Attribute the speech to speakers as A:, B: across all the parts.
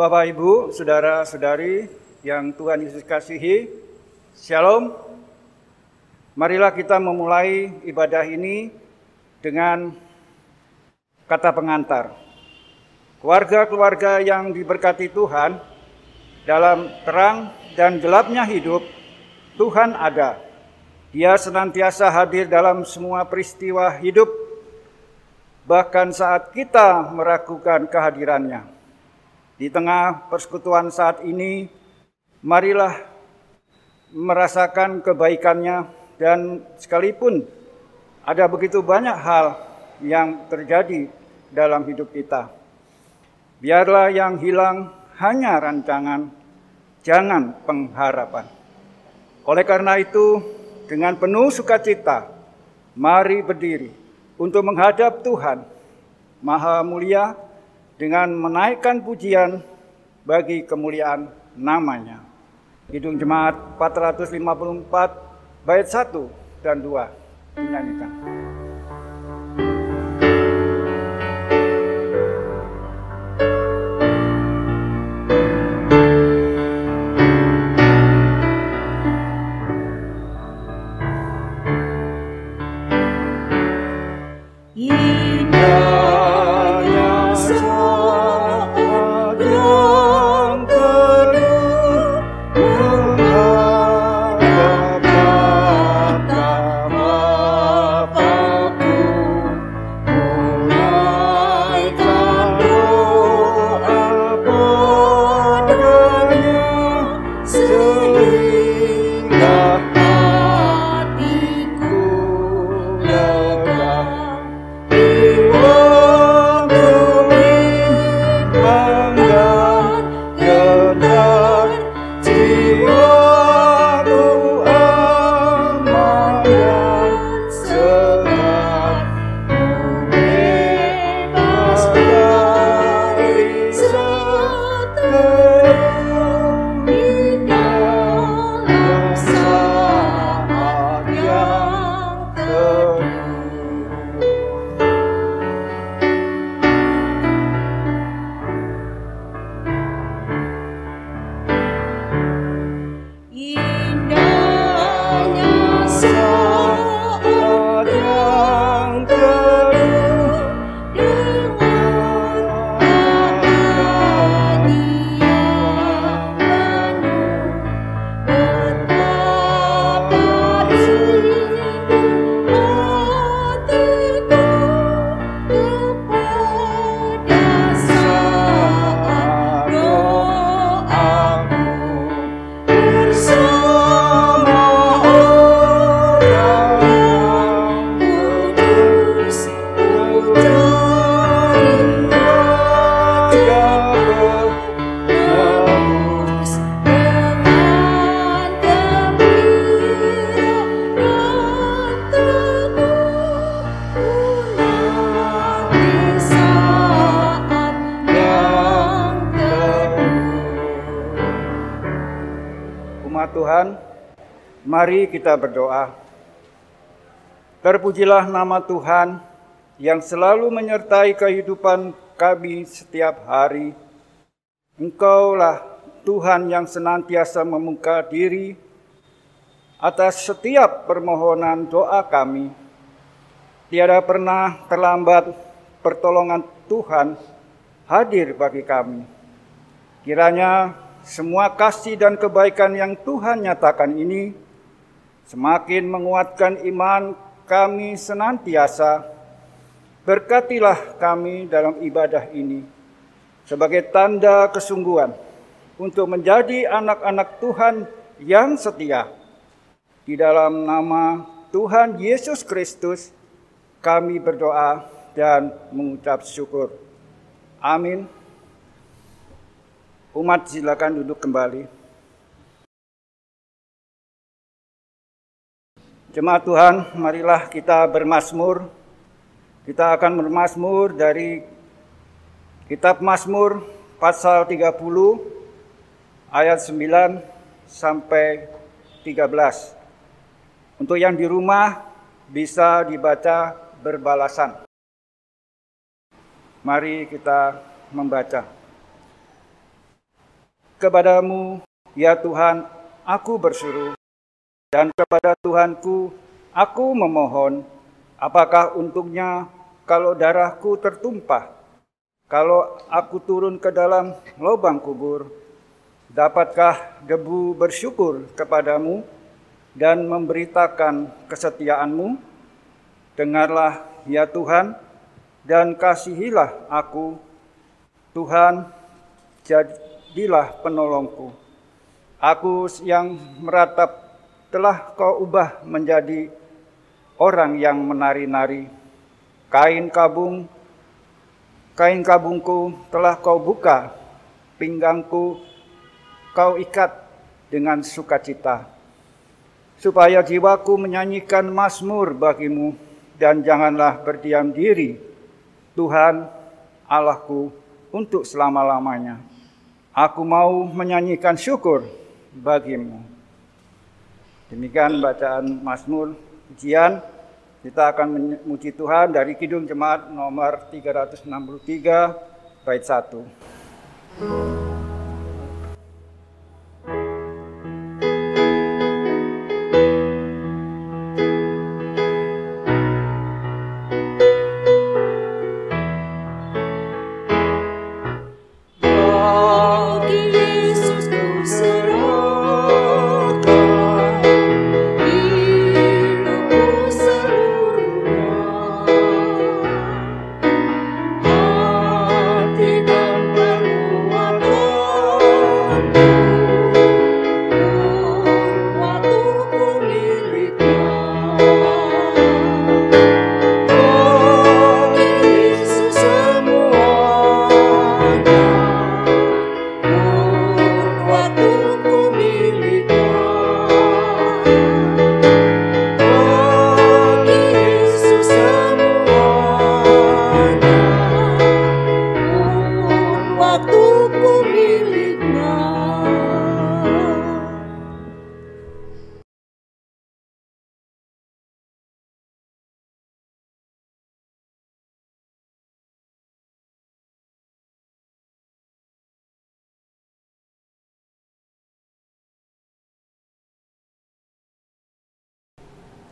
A: Bapak, Ibu, saudara-saudari yang Tuhan Yesus kasihi, Shalom. Marilah kita memulai ibadah ini dengan kata pengantar. Keluarga-keluarga yang diberkati Tuhan, dalam terang dan gelapnya hidup, Tuhan ada. Dia senantiasa hadir dalam semua peristiwa hidup, bahkan saat kita meragukan kehadirannya. Di tengah persekutuan saat ini, marilah merasakan kebaikannya, dan sekalipun ada begitu banyak hal yang terjadi dalam hidup kita, biarlah yang hilang hanya rancangan, jangan pengharapan. Oleh karena itu, dengan penuh sukacita, mari berdiri untuk menghadap Tuhan Maha Mulia dengan menaikkan pujian bagi kemuliaan namanya. Kidung Jemaat 454 bait 1 dan 2 dinyanyikan. Tuhan, mari kita berdoa. Terpujilah nama Tuhan yang selalu menyertai kehidupan kami setiap hari. Engkaulah Tuhan yang senantiasa membuka diri atas setiap permohonan doa kami. Tiada pernah terlambat pertolongan Tuhan hadir bagi kami. Kiranya semua kasih dan kebaikan yang Tuhan nyatakan ini semakin menguatkan iman kami senantiasa. Berkatilah kami dalam ibadah ini sebagai tanda kesungguhan untuk menjadi anak-anak Tuhan yang setia. Di dalam nama Tuhan Yesus Kristus kami berdoa dan mengucap syukur. Amin. Umat silakan duduk kembali. Jemaat Tuhan, marilah kita bermazmur. Kita akan bermazmur dari Kitab Mazmur pasal 30 ayat 9 sampai 13. Untuk yang di rumah bisa dibaca berbalasan. Mari kita membaca. Kepadamu, ya Tuhan, aku berseru, dan kepada Tuhanku aku memohon, apakah untungnya kalau darahku tertumpah, kalau aku turun ke dalam lubang kubur? Dapatkah debu bersyukur kepadamu dan memberitakan kesetiaan-Mu? Dengarlah, ya Tuhan, dan kasihilah aku. Tuhan, jadilah penolongku. Aku yang meratap telah Kau ubah menjadi orang yang menari-nari. Kain kabungku telah Kau buka, pinggangku Kau ikat dengan sukacita, supaya jiwaku menyanyikan mazmur bagimu, dan janganlah berdiam diri, Tuhan Allahku, untuk selama-lamanya. Aku mau menyanyikan syukur bagimu. Demikian bacaan mazmur pujian. Kita akan memuji Tuhan dari Kidung Jemaat nomor 363 bait 1.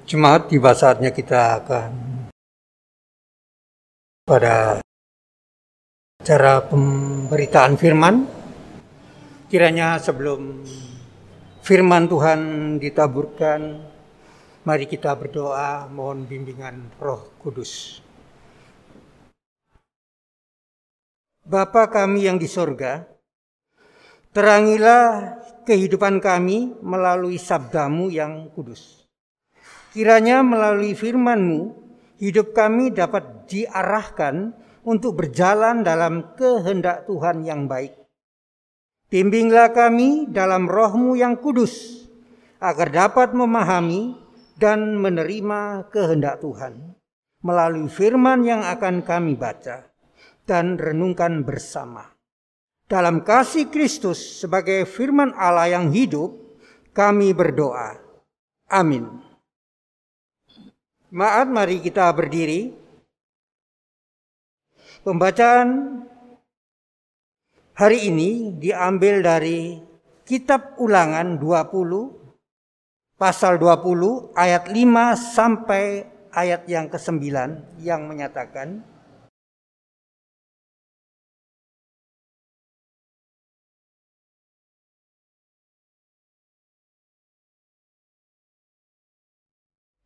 B: Jemaat, tiba saatnya kita akan pada acara pemberitaan firman. Kiranya sebelum firman Tuhan ditaburkan, mari kita berdoa mohon bimbingan Roh Kudus. Bapa kami yang di sorga, terangilah kehidupan kami melalui sabda-Mu yang kudus. Kiranya melalui firman-Mu, hidup kami dapat diarahkan untuk berjalan dalam kehendak Tuhan yang baik. Bimbinglah kami dalam Roh-Mu yang kudus, agar dapat memahami dan menerima kehendak Tuhan melalui firman yang akan kami baca dan renungkan bersama. Dalam kasih Kristus sebagai firman Allah yang hidup, kami berdoa. Amin. Mari kita berdiri. Pembacaan hari ini diambil dari Kitab Ulangan 20, pasal 20, ayat 5 sampai ayat yang ke-9 yang menyatakan,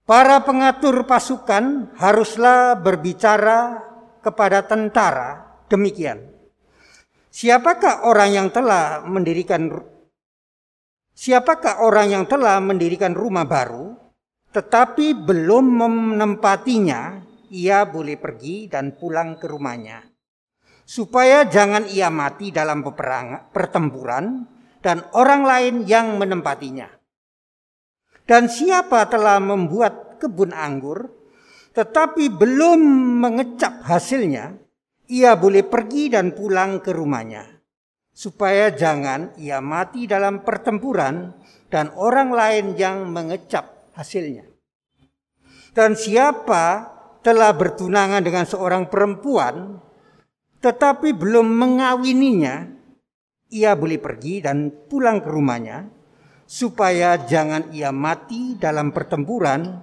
B: para pengatur pasukan haruslah berbicara kepada tentara demikian. Siapakah orang yang telah mendirikan rumah baru, tetapi belum menempatinya, ia boleh pergi dan pulang ke rumahnya, supaya jangan ia mati dalam pertempuran dan orang lain yang menempatinya. Dan siapa telah membuat kebun anggur, tetapi belum mengecap hasilnya, ia boleh pergi dan pulang ke rumahnya, supaya jangan ia mati dalam pertempuran dan orang lain yang mengecap hasilnya. Dan siapa telah bertunangan dengan seorang perempuan, tetapi belum mengawininya, ia boleh pergi dan pulang ke rumahnya, supaya jangan ia mati dalam pertempuran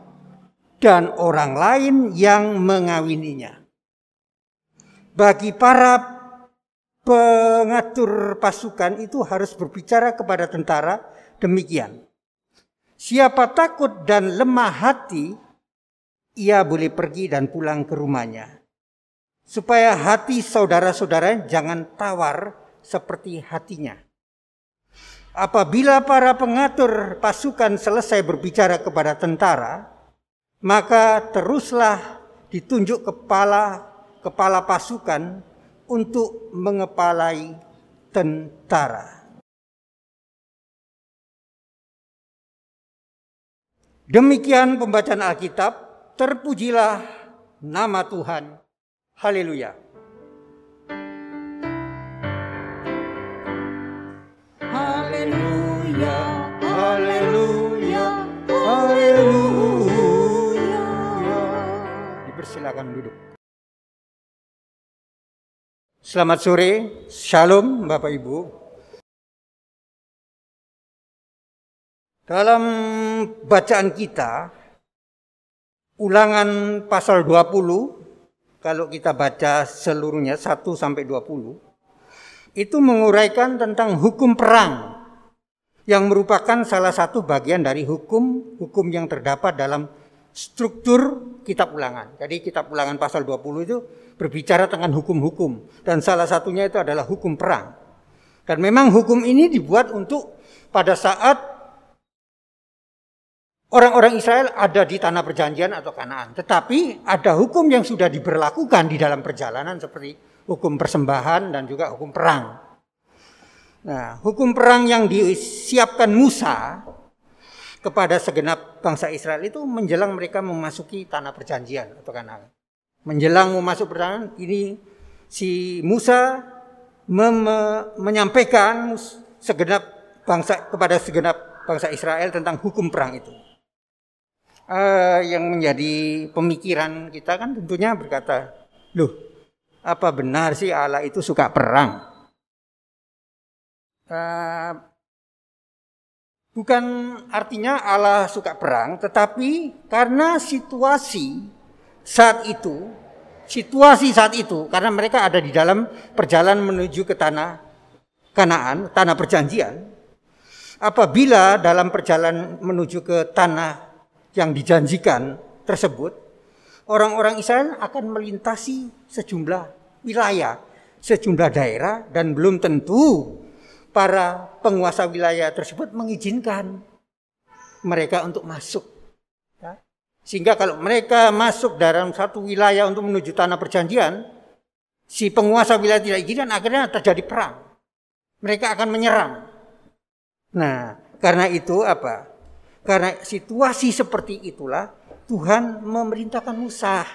B: dan orang lain yang mengawininya. Bagi para pengatur pasukan itu harus berbicara kepada tentara demikian. Siapa takut dan lemah hati, ia boleh pergi dan pulang ke rumahnya. Supaya hati saudara-saudara jangan tawar seperti hatinya. Apabila para pengatur pasukan selesai berbicara kepada tentara, maka teruslah ditunjuk kepala pasukan untuk mengepalai tentara. Demikian pembacaan Alkitab, terpujilah nama Tuhan. Haleluya. Haleluya, haleluya, haleluya. Dipersilakan duduk. Selamat sore, shalom Bapak Ibu. Dalam bacaan kita, Ulangan pasal 20, kalau kita baca seluruhnya 1 sampai 20, itu menguraikan tentang hukum perang yang merupakan salah satu bagian dari hukum yang terdapat dalam struktur kitab Ulangan. Jadi kitab Ulangan pasal 20 itu berbicara tentang hukum-hukum, dan salah satunya itu adalah hukum perang. Dan memang hukum ini dibuat untuk pada saat orang-orang Israel ada di tanah perjanjian atau Kanaan. Tetapi ada hukum yang sudah diberlakukan di dalam perjalanan seperti hukum persembahan dan juga hukum perang. Nah, hukum perang yang disiapkan Musa kepada segenap bangsa Israel itu menjelang mereka memasuki tanah perjanjian atau Kanaan. Menjelang masuk perjalanan, ini si Musa menyampaikan kepada segenap bangsa Israel tentang hukum perang itu. Yang menjadi pemikiran kita kan tentunya berkata, loh, apa benar sih Allah itu suka perang? Bukan artinya Allah suka perang, tetapi karena situasi saat itu, karena mereka ada di dalam perjalanan menuju ke tanah Kanaan, tanah perjanjian. Apabila dalam perjalanan menuju ke tanah yang dijanjikan tersebut, orang-orang Israel akan melintasi sejumlah wilayah, sejumlah daerah, dan belum tentu para penguasa wilayah tersebut mengizinkan mereka untuk masuk. Ya. Sehingga kalau mereka masuk dalam satu wilayah untuk menuju tanah perjanjian, si penguasa wilayah tidak izinkan, akhirnya terjadi perang. Mereka akan menyerang. Nah, karena itu apa? Karena situasi seperti itulah Tuhan memerintahkan Musa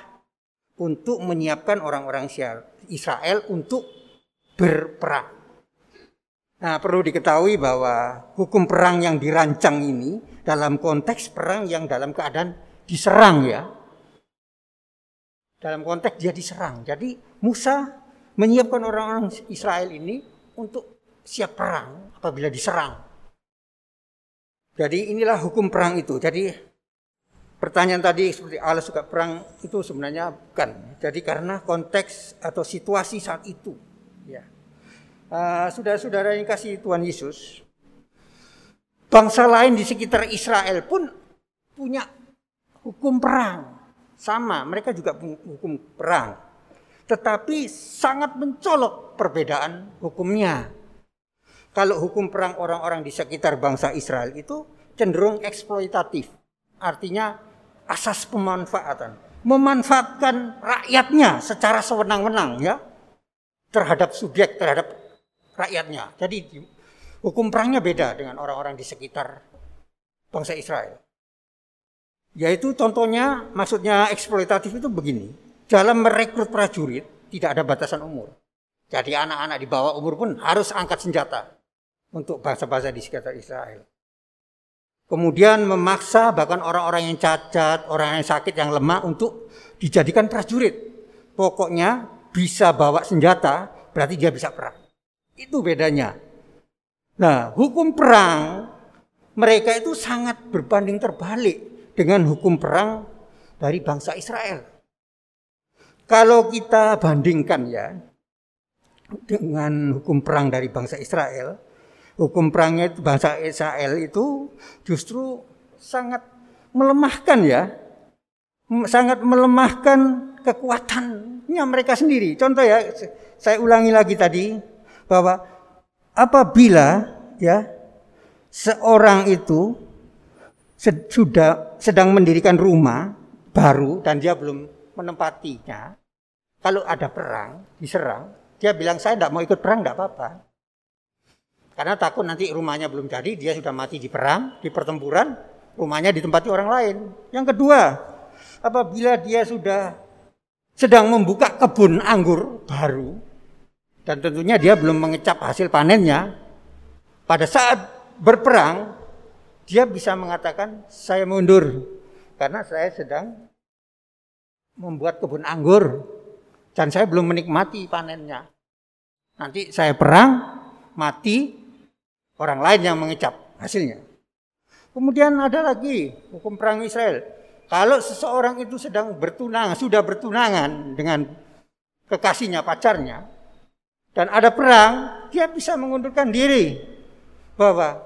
B: untuk menyiapkan orang-orang Israel untuk berperang. Nah, perlu diketahui bahwa hukum perang yang dirancang ini dalam konteks perang yang dalam keadaan diserang ya. Dalam konteks dia diserang. Jadi Musa menyiapkan orang-orang Israel ini untuk siap perang apabila diserang. Jadi inilah hukum perang itu. Jadi pertanyaan tadi seperti Allah suka perang itu sebenarnya bukan. Jadi karena konteks atau situasi saat itu. Ya. Saudara-saudara yang kasih Tuhan Yesus, bangsa lain di sekitar Israel pun punya hukum perang. Sama, mereka juga punya hukum perang. Tetapi sangat mencolok perbedaan hukumnya. Kalau hukum perang orang-orang di sekitar bangsa Israel itu cenderung eksploitatif. Artinya asas pemanfaatan. Memanfaatkan rakyatnya secara sewenang-wenang ya. Terhadap rakyatnya. Jadi hukum perangnya beda dengan orang-orang di sekitar bangsa Israel. Yaitu contohnya, maksudnya eksploitatif itu begini. Dalam merekrut prajurit tidak ada batasan umur. Jadi anak-anak di bawah umur pun harus angkat senjata untuk bangsa-bangsa di sekitar Israel. Kemudian memaksa bahkan orang-orang yang cacat, orang yang sakit, yang lemah untuk dijadikan prajurit. Pokoknya bisa bawa senjata, berarti dia bisa perang. Itu bedanya Nah, hukum perang mereka itu sangat berbanding terbalik dengan hukum perang dari bangsa Israel. Kalau kita bandingkan ya dengan hukum perang dari bangsa Israel, hukum perangnya bangsa Israel itu justru sangat melemahkan ya. Sangat melemahkan kekuatannya mereka sendiri. Contoh ya, saya ulangi lagi tadi bahwa apabila ya seorang itu sudah sedang mendirikan rumah baru dan dia belum menempatinya, kalau ada perang, diserang, dia bilang saya tidak mau ikut perang, tidak apa-apa. Karena takut nanti rumahnya belum jadi, dia sudah mati di perang, di pertempuran, rumahnya ditempati orang lain. Yang kedua, apabila dia sudah sedang membuka kebun anggur baru, dan tentunya dia belum mengecap hasil panennya, pada saat berperang, dia bisa mengatakan, saya mundur, karena saya sedang membuat kebun anggur, dan saya belum menikmati panennya. Nanti saya perang, mati, orang lain yang mengecap hasilnya. Kemudian ada lagi hukum perang Israel. Kalau seseorang itu sedang sudah bertunangan dengan kekasihnya, pacarnya, dan ada perang, dia bisa mengundurkan diri bahwa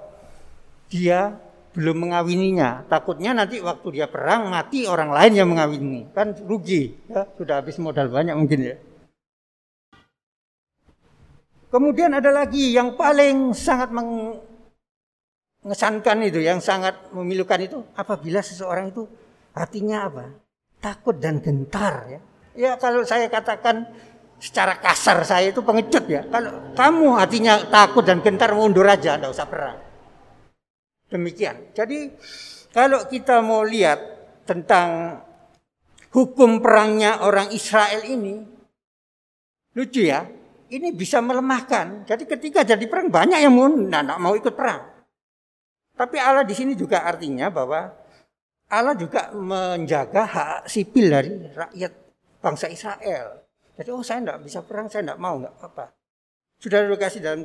B: dia belum mengawininya. Takutnya nanti waktu dia perang mati orang lain yang mengawini, kan rugi, ya, sudah habis modal banyak mungkin ya. Kemudian ada lagi yang paling sangat mengesankan itu, yang sangat memilukan itu, apabila seseorang itu hatinya apa? Takut dan gentar ya. Ya kalau saya katakan secara kasar saya itu pengecut ya. Kalau kamu hatinya takut dan gentar, mundur aja, enggak usah perang. Demikian. Jadi kalau kita mau lihat tentang hukum perangnya orang Israel ini, lucu ya. Ini bisa melemahkan. Jadi ketika jadi perang banyak yang tidak mau ikut perang. Tapi Allah di sini juga artinya bahwa Allah juga menjaga hak sipil dari rakyat bangsa Israel. Jadi saya tidak bisa perang, saya tidak mau, nggak apa-apa. Sudah dikasih dalam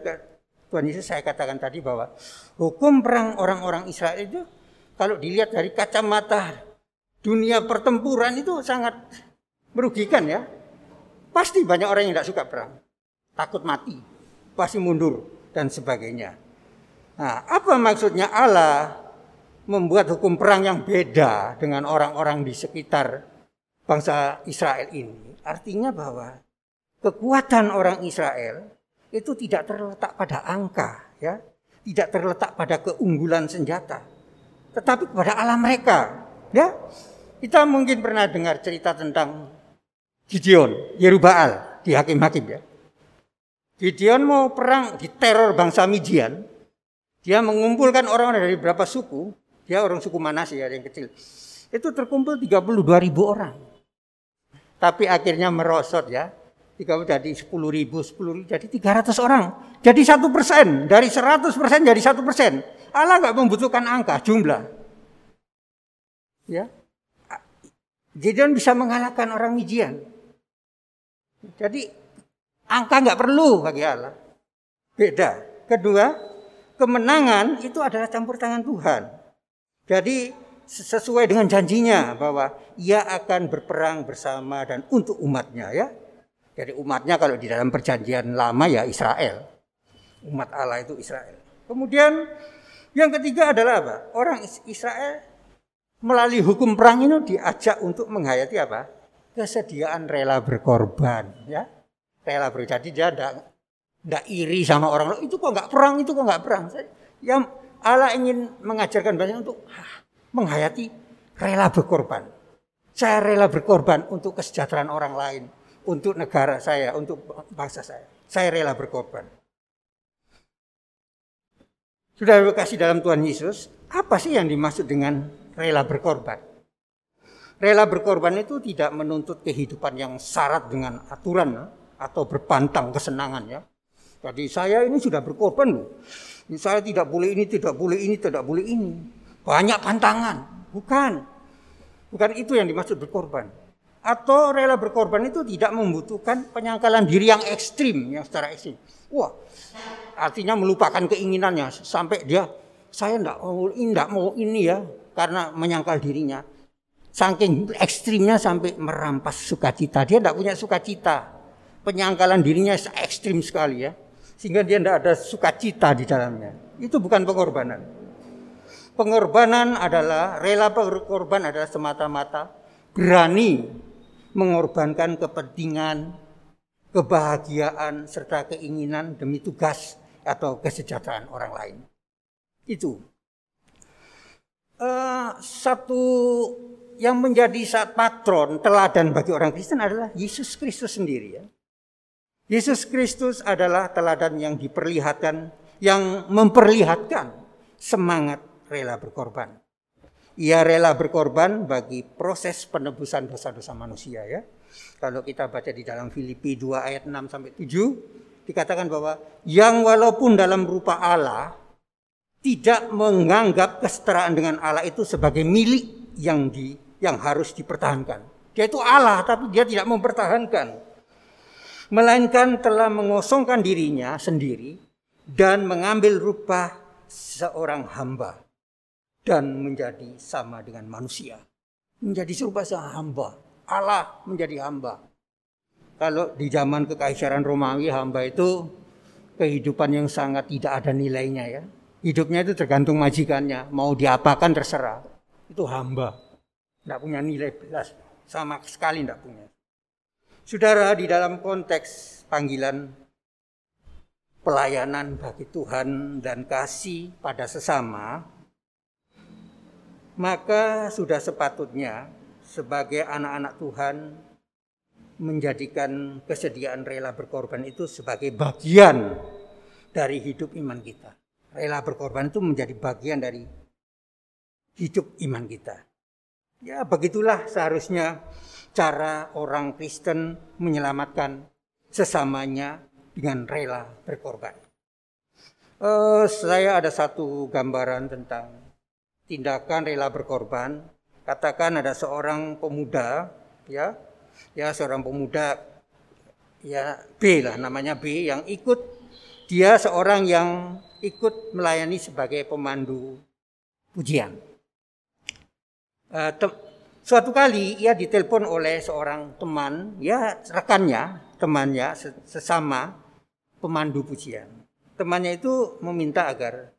B: Tuhan Yesus saya katakan tadi bahwa hukum perang orang-orang Israel itu kalau dilihat dari kacamata dunia pertempuran itu sangat merugikan ya. Pasti banyak orang yang tidak suka perang. Takut mati, pasti mundur, dan sebagainya. Nah, apa maksudnya Allah membuat hukum perang yang beda dengan orang-orang di sekitar bangsa Israel ini? Artinya bahwa kekuatan orang Israel itu tidak terletak pada angka, ya, tidak terletak pada keunggulan senjata, tetapi pada Allah mereka. Ya, kita mungkin pernah dengar cerita tentang Gideon, Yerubbaal di Hakim-Hakim ya. Gideon mau perang di teror bangsa Midian. Dia mengumpulkan orang dari beberapa suku. Dia orang suku Manasye yang kecil. Itu terkumpul 32.000 orang. Tapi akhirnya merosot ya. 30 jadi 10.000 jadi 300 orang. Jadi 1%. Dari 100% jadi 1%. Allah nggak membutuhkan angka, jumlah. Ya. Gideon bisa mengalahkan orang Midian. Jadi angka nggak perlu bagi Allah. Beda. Kedua, kemenangan itu adalah campur tangan Tuhan. Jadi sesuai dengan janjinya bahwa ia akan berperang bersama dan untuk umatnya ya. Jadi umatnya kalau di dalam perjanjian lama ya Israel. Umat Allah itu Israel. Kemudian yang ketiga adalah apa? Orang Israel melalui hukum perang ini diajak untuk menghayati apa? Kesediaan rela berkorban ya. Rela jadi dia tidak iri sama orang lain. Itu kok nggak perang, itu kok nggak perang. Yang Allah ingin mengajarkan banyak untuk menghayati rela berkorban. Saya rela berkorban untuk kesejahteraan orang lain, untuk negara saya, untuk bangsa saya. Saya rela berkorban. Sudah dikasih dalam Tuhan Yesus, apa sih yang dimaksud dengan rela berkorban? Rela berkorban itu tidak menuntut kehidupan yang syarat dengan aturan atau berpantang kesenangan ya. Jadi saya ini sudah berkorban loh. Saya tidak boleh ini, tidak boleh ini, tidak boleh ini. Banyak pantangan. Bukan itu yang dimaksud berkorban. Atau rela berkorban itu tidak membutuhkan penyangkalan diri yang ekstrim, yang secara ekstrim. Wah, artinya melupakan keinginannya sampai dia, saya enggak mau ini ya, karena menyangkal dirinya. Saking ekstrimnya sampai merampas sukacita. Dia enggak punya sukacita. Penyangkalan dirinya ekstrim sekali ya. Sehingga dia enggak ada sukacita di dalamnya. Itu bukan pengorbanan. Pengorbanan adalah, rela berkorban adalah semata-mata berani mengorbankan kepentingan, kebahagiaan, serta keinginan demi tugas atau kesejahteraan orang lain. Itu. Satu yang menjadi patron, teladan bagi orang Kristen adalah Yesus Kristus sendiri. Ya. Yesus Kristus adalah teladan yang diperlihatkan, yang memperlihatkan semangat rela berkorban. Ia rela berkorban bagi proses penebusan dosa-dosa manusia ya. Kalau kita baca di dalam Filipi 2 ayat 6 sampai 7 dikatakan bahwa yang walaupun dalam rupa Allah tidak menganggap kesetaraan dengan Allah itu sebagai milik yang harus dipertahankan. Dia itu Allah tapi dia tidak mempertahankan. Melainkan telah mengosongkan dirinya sendiri dan mengambil rupa seorang hamba. Dan menjadi sama dengan manusia. Menjadi serupa sama hamba. Allah menjadi hamba. Kalau di zaman kekaisaran Romawi, hamba itu kehidupan yang sangat tidak ada nilainya ya. Hidupnya itu tergantung majikannya. Mau diapakan terserah. Itu hamba. Tidak punya nilai belas. Sama sekali tidak punya. Saudara, di dalam konteks panggilan pelayanan bagi Tuhan dan kasih pada sesama, maka sudah sepatutnya sebagai anak-anak Tuhan menjadikan kesediaan rela berkorban itu sebagai bagian dari hidup iman kita. Rela berkorban itu menjadi bagian dari hidup iman kita. Ya, begitulah seharusnya cara orang Kristen menyelamatkan sesamanya dengan rela berkorban. Saya ada satu gambaran tentang tindakan rela berkorban. Katakan ada seorang pemuda, ya seorang pemuda, ya B lah namanya B, yang dia seorang yang ikut melayani sebagai pemandu pujian. Suatu kali ia ditelepon oleh seorang teman, ya temannya sesama pemandu pujian. Temannya itu meminta agar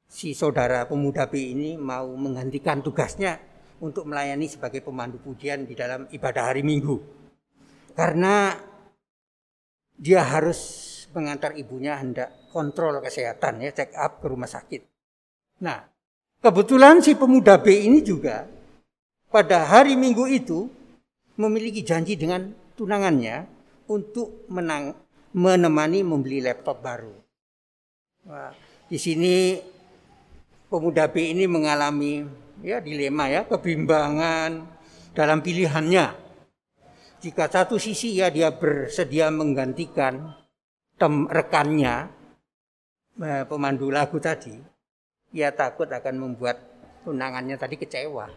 B: si saudara pemuda B ini mau menggantikan tugasnya untuk melayani sebagai pemandu pujian di dalam ibadah hari Minggu. Karena dia harus mengantar ibunya hendak kontrol kesehatan ya, check up ke rumah sakit. Nah, kebetulan si pemuda B ini juga pada hari Minggu itu memiliki janji dengan tunangannya untuk menemani membeli laptop baru. Nah, di sini pemuda B ini mengalami dilema ya, kebimbangan dalam pilihannya. Jika satu sisi dia bersedia menggantikan rekannya pemandu lagu tadi, ia takut akan membuat tunangannya tadi kecewa.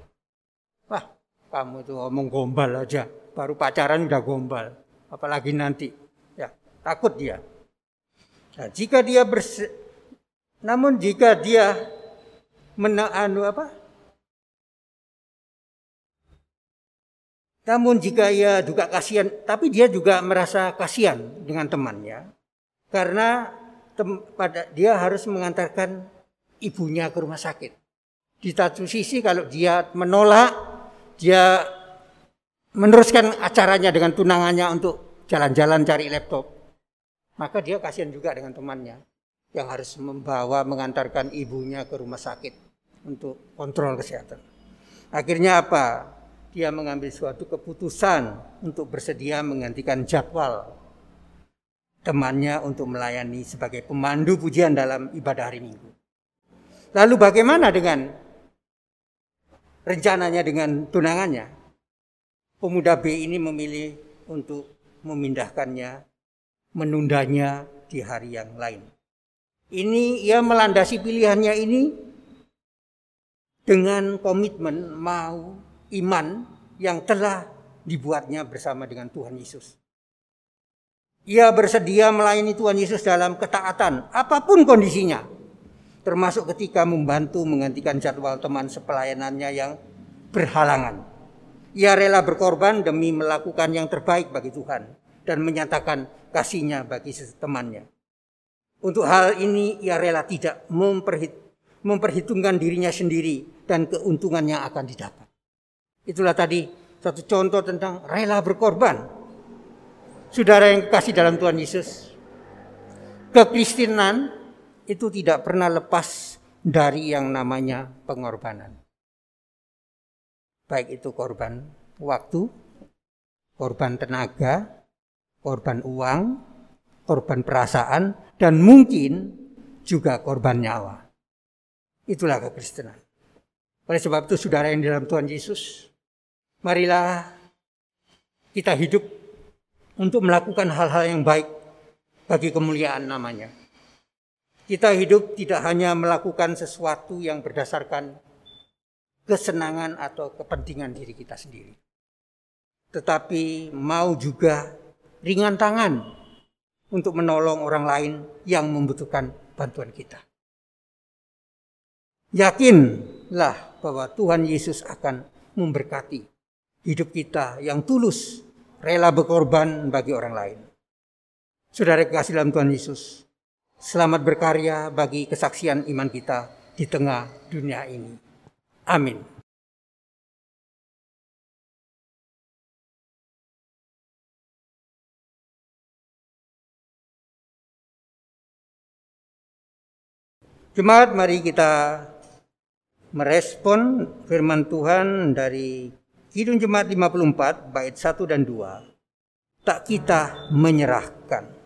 B: Wah, kamu itu ngomong gombal aja, baru pacaran udah gombal, apalagi nanti. Ya, takut dia. Nah, jika dia namun jika ia juga kasihan, tapi dia juga merasa kasihan dengan temannya, karena dia harus mengantarkan ibunya ke rumah sakit. Di satu sisi kalau dia menolak, dia meneruskan acaranya dengan tunangannya untuk jalan-jalan cari laptop, maka dia kasihan juga dengan temannya yang harus mengantarkan ibunya ke rumah sakit untuk kontrol kesehatan. Akhirnya apa? Dia mengambil suatu keputusan untuk bersedia menggantikan jadwal temannya untuk melayani sebagai pemandu pujian dalam ibadah hari Minggu. Lalu bagaimana dengan rencananya dengan tunangannya? Pemuda B ini memilih untuk memindahkannya, menundanya di hari yang lain. Ini ia melandasi pilihannya ini dengan komitmen iman yang telah dibuatnya bersama dengan Tuhan Yesus. Ia bersedia melayani Tuhan Yesus dalam ketaatan, apapun kondisinya. Termasuk ketika membantu menggantikan jadwal teman sepelayanannya yang berhalangan. Ia rela berkorban demi melakukan yang terbaik bagi Tuhan dan menyatakan kasihnya bagi temannya. Untuk hal ini ia rela tidak memperhitungkan dirinya sendiri dan keuntungan yang akan didapat. Itulah tadi satu contoh tentang rela berkorban. Saudara yang kasih dalam Tuhan Yesus, kekristenan itu tidak pernah lepas dari yang namanya pengorbanan. Baik itu korban waktu, korban tenaga, korban uang, korban perasaan, dan mungkin juga korban nyawa. Itulah kekristenan. Oleh sebab itu saudara yang di dalam Tuhan Yesus, marilah kita hidup untuk melakukan hal-hal yang baik bagi kemuliaan namanya. Kita hidup tidak hanya melakukan sesuatu yang berdasarkan kesenangan atau kepentingan diri kita sendiri, tetapi mau juga ringan tangan untuk menolong orang lain yang membutuhkan bantuan kita. Yakinlah bahwa Tuhan Yesus akan memberkati hidup kita yang tulus, rela berkorban bagi orang lain. Saudara kasih dalam Tuhan Yesus, selamat berkarya bagi kesaksian iman kita di tengah dunia ini. Amin. Jemaat, mari kita merespon firman Tuhan dari Kidung Jemaat 54 bait 1 dan 2. Tak kita menyerahkan.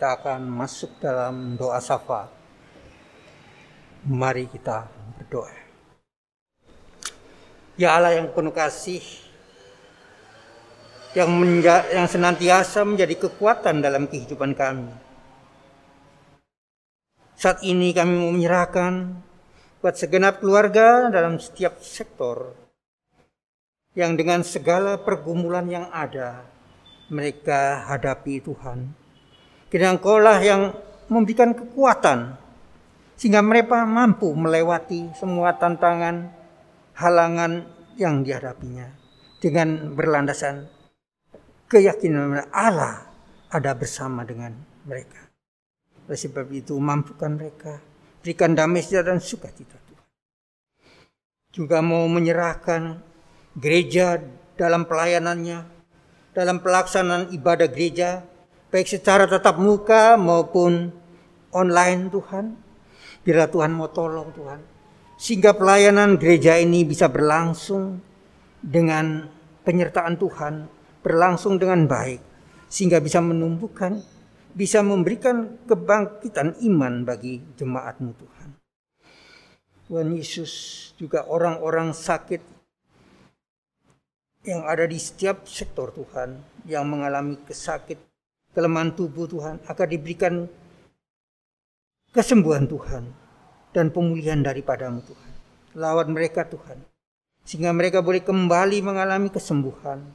B: Kita akan masuk dalam doa syafaat. Mari kita berdoa. Ya Allah yang penuh kasih, yang senantiasa menjadi kekuatan dalam kehidupan kami. Saat ini kami mau menyerahkan buat segenap keluarga dalam setiap sektor yang dengan segala pergumulan yang ada mereka hadapi Tuhan. Kiranya Engkaulah yang memberikan kekuatan sehingga mereka mampu melewati semua tantangan, halangan yang dihadapinya dengan berlandasan keyakinan Allah ada bersama dengan mereka. Oleh sebab itu mampukan mereka, berikan damai sejahtera dan sukacita Tuhan. Juga mau menyerahkan gereja dalam pelayanannya, dalam pelaksanaan ibadah gereja, baik secara tatap muka maupun online Tuhan. Biarlah Tuhan mau tolong Tuhan, sehingga pelayanan gereja ini bisa berlangsung dengan penyertaan Tuhan, berlangsung dengan baik, sehingga bisa menumbuhkan bisa memberikan kebangkitan iman bagi jemaat-Mu Tuhan. Tuhan Yesus, juga orang-orang sakit yang ada di setiap sektor Tuhan, yang mengalami kelemahan tubuh Tuhan, akan diberikan kesembuhan Tuhan dan pemulihan daripada-Mu Tuhan. Lawat mereka Tuhan, sehingga mereka boleh kembali mengalami kesembuhan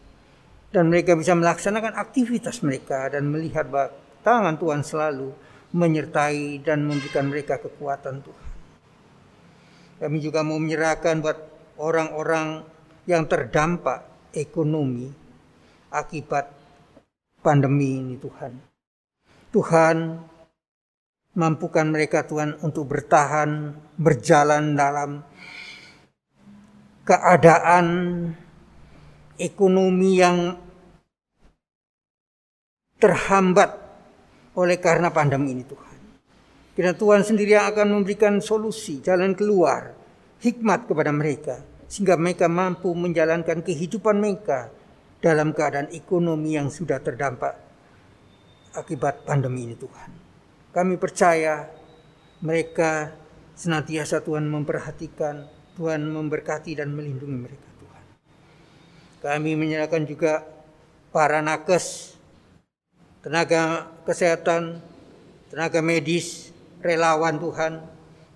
B: dan mereka bisa melaksanakan aktivitas mereka dan melihat bahwa tangan Tuhan selalu menyertai dan memberikan mereka kekuatan Tuhan. Kami juga mau menyerahkan buat orang-orang yang terdampak ekonomi akibat pandemi ini Tuhan. Tuhan, mampukan mereka Tuhan untuk bertahan, berjalan dalam keadaan ekonomi yang terhambat oleh karena pandemi ini Tuhan. Kiranya Tuhan sendiri yang akan memberikan solusi, jalan keluar, hikmat kepada mereka, sehingga mereka mampu menjalankan kehidupan mereka dalam keadaan ekonomi yang sudah terdampak akibat pandemi ini Tuhan. Kami percaya mereka senantiasa Tuhan memperhatikan, Tuhan memberkati dan melindungi mereka Tuhan. Kami menyerahkan juga para nakes, tenaga kesehatan, tenaga medis, relawan Tuhan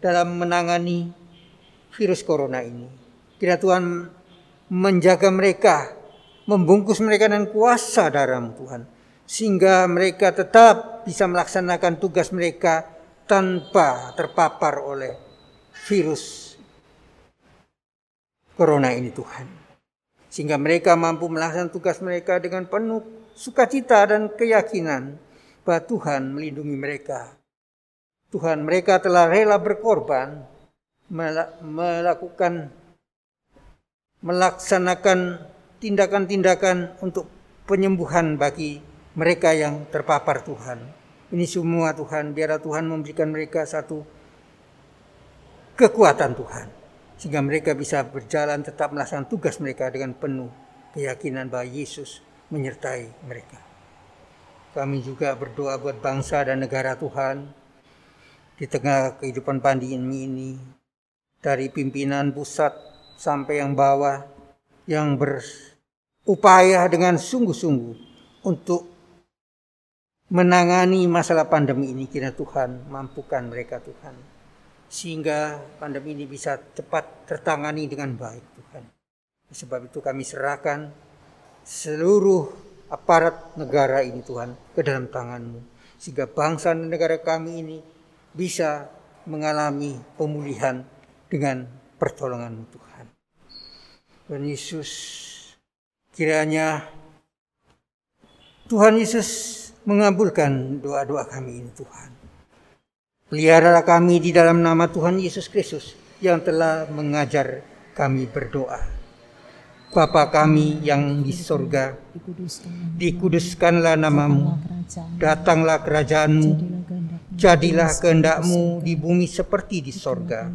B: dalam menangani virus corona ini. Kiranya Tuhan menjaga mereka, membungkus mereka dengan kuasa darah-Mu Tuhan, sehingga mereka tetap bisa melaksanakan tugas mereka tanpa terpapar oleh virus corona ini Tuhan. Sehingga mereka mampu melaksanakan tugas mereka dengan penuh sukacita dan keyakinan bahwa Tuhan melindungi mereka. Tuhan, mereka telah rela berkorban, melaksanakan tindakan-tindakan untuk penyembuhan bagi mereka yang terpapar Tuhan. Ini semua Tuhan, biarlah Tuhan memberikan mereka satu kekuatan Tuhan, sehingga mereka bisa berjalan tetap melaksanakan tugas mereka dengan penuh keyakinan bahwa Yesus menyertai mereka. Kami juga berdoa buat bangsa dan negara Tuhan di tengah kehidupan pandemi ini, dari pimpinan pusat sampai yang bawah, yang berupaya dengan sungguh-sungguh untuk menangani masalah pandemi ini. Kiranya Tuhan mampukan mereka Tuhan, sehingga pandemi ini bisa cepat tertangani dengan baik Tuhan. Sebab itu kami serahkan seluruh aparat negara ini Tuhan ke dalam tangan-Mu, sehingga bangsa dan negara kami ini bisa mengalami pemulihan dengan pertolongan-Mu Tuhan. Tuhan Yesus, kiranya Tuhan Yesus mengabulkan doa-doa kami ini Tuhan. Peliharalah kami di dalam nama Tuhan Yesus Kristus yang telah mengajar kami berdoa. Bapa kami yang di sorga, dikuduskanlah nama-Mu, datanglah kerajaan-Mu, jadilah kehendak-Mu di bumi seperti di sorga.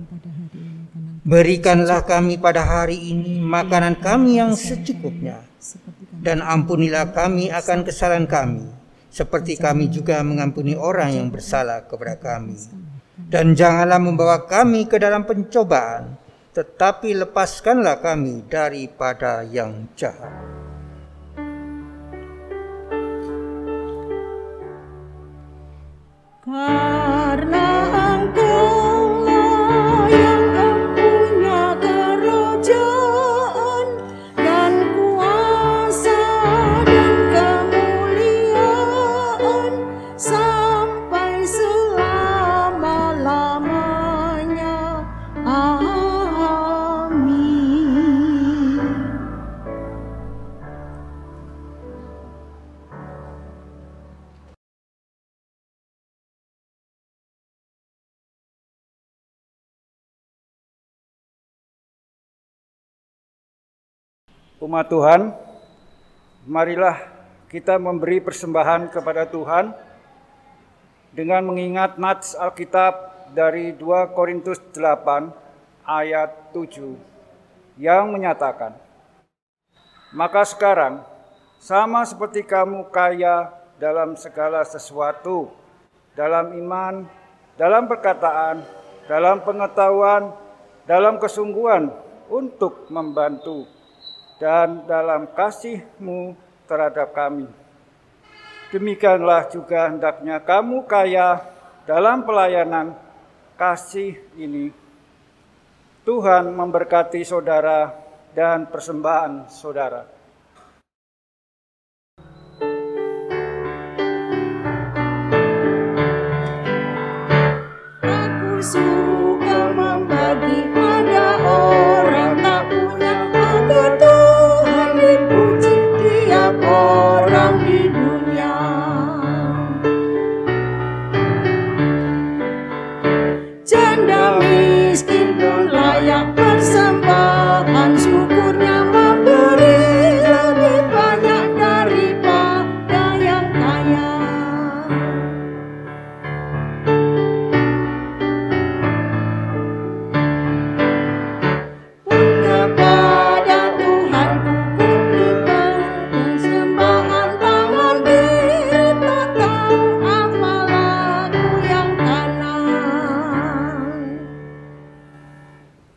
B: Berikanlah kami pada hari ini makanan kami yang secukupnya, dan ampunilah kami akan kesalahan kami, seperti kami juga mengampuni orang yang bersalah kepada kami. Dan janganlah membawa kami ke dalam pencobaan, tetapi lepaskanlah kami daripada yang jahat.
C: Karena Engkau-lah yang mempunyai kerajaan dan kuasa dan kemuliaan sampai selama-lamanya. Amin.
A: Umat Tuhan, marilah kita memberi persembahan kepada Tuhan dengan mengingat nats Alkitab dari 2 Korintus 8 ayat 7 yang menyatakan, "Maka sekarang, sama seperti kamu kaya dalam segala sesuatu, dalam iman, dalam perkataan, dalam pengetahuan, dalam kesungguhan untuk membantu, dan dalam kasih-Mu terhadap kami. Demikianlah juga hendaknya kamu kaya dalam pelayanan kasih ini. Tuhan memberkati saudara dan persembahan saudara.
C: Aku suka membagi pada orang tak punya, agar Tuhan dipuji tiap orang di dunia. Janda miskin pun layak persembahan syukurnya, memberi lebih banyak daripada yang kaya. Kepada Tuhanku ku berikan persembahan tangan diri, tak tahu apalaku yang kanan.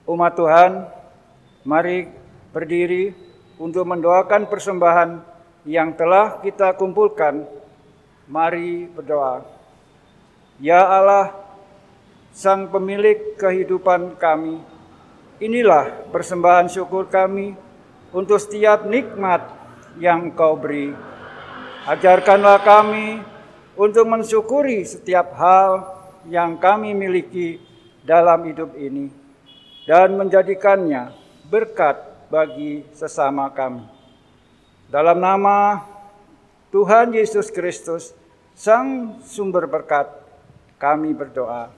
A: Umat Tuhan, mari berdiri untuk mendoakan persembahan yang telah kita kumpulkan. Mari berdoa. Ya Allah, Sang Pemilik kehidupan kami, inilah persembahan syukur kami untuk setiap nikmat yang Kau beri. Ajarkanlah kami untuk mensyukuri setiap hal yang kami miliki dalam hidup ini dan menjadikannya berkat bagi sesama kami. Dalam nama Tuhan Yesus Kristus, Sang Sumber Berkat, kami berdoa.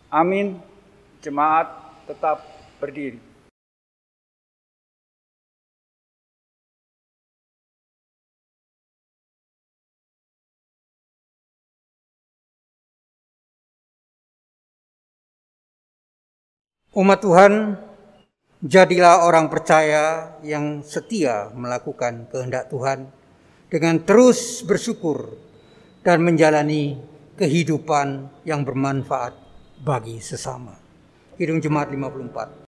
A: Amin. Jemaat tetap berdiri.
B: Umat Tuhan, jadilah orang percaya yang setia melakukan kehendak Tuhan dengan terus bersyukur dan menjalani kehidupan yang bermanfaat bagi sesama. Kidung Jemaat 54.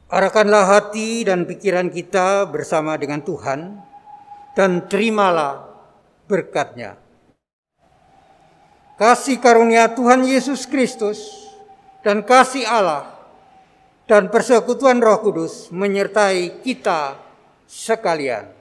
B: Arahkanlah hati dan pikiran kita bersama dengan Tuhan dan terimalah berkat-Nya. Kasih karunia Tuhan Yesus Kristus dan kasih Allah dan persekutuan Roh Kudus menyertai kita sekalian.